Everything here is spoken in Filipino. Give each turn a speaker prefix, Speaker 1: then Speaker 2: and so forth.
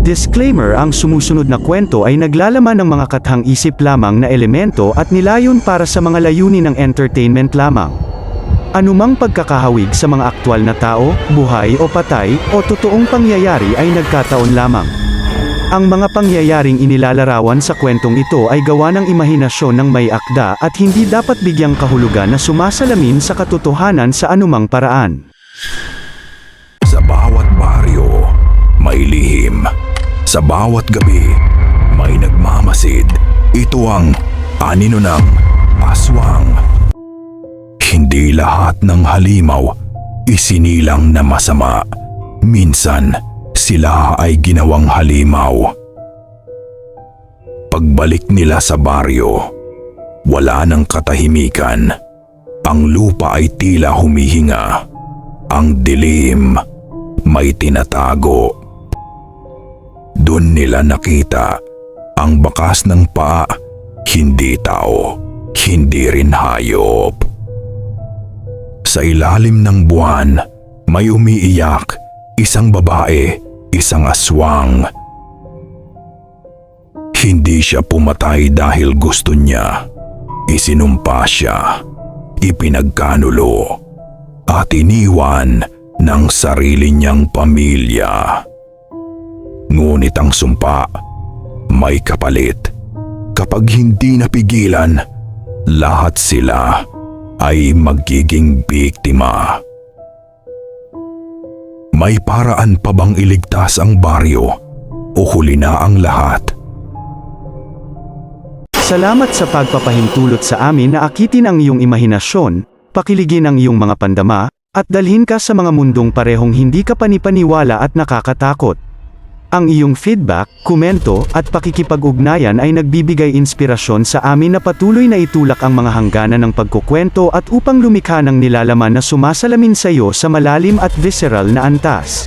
Speaker 1: Disclaimer: ang sumusunod na kwento ay naglalaman ng mga kathang-isip lamang na elemento at nilayon para sa mga layunin ng entertainment lamang. Anumang pagkakahawig sa mga aktwal na tao, buhay o patay, o totoong pangyayari ay nagkataon lamang. Ang mga pangyayaring inilalarawan sa kwentong ito ay gawa ng imahinasyon ng may akda at hindi dapat bigyang kahulugan na sumasalamin sa katotohanan sa anumang paraan.
Speaker 2: Sa bawat baryo, may lihim. Sa bawat gabi, may nagmamasid. Ito ang anino ng aswang. Hindi lahat ng halimaw isinilang na masama. Minsan, sila ay ginawang halimaw. Pagbalik nila sa baryo, wala ng katahimikan. Ang lupa ay tila humihinga. Ang dilim may tinatago. Doon nila nakita ang bakas ng paa, hindi tao, hindi rin hayop. Sa ilalim ng buwan, may umiiyak, isang babae, isang aswang. Hindi siya pumatay dahil gusto niya. Isinumpa siya, ipinagkanulo, at iniwan ng sarili niyang pamilya. Ngunit ang sumpa, may kapalit. Kapag hindi napigilan, lahat sila ay magiging biktima. May paraan pa bang iligtas ang baryo o huli na ang lahat?
Speaker 1: Salamat sa pagpapahintulot sa amin na akitin ang iyong imahinasyon, pakiligin ang iyong mga pandama, at dalhin ka sa mga mundong parehong hindi ka panipaniwala at nakakatakot. Ang iyong feedback, komento, at pakikipag-ugnayan ay nagbibigay inspirasyon sa amin na patuloy na itulak ang mga hangganan ng pagkukwento at upang lumikha ng nilalaman na sumasalamin sa iyo sa malalim at visceral na antas.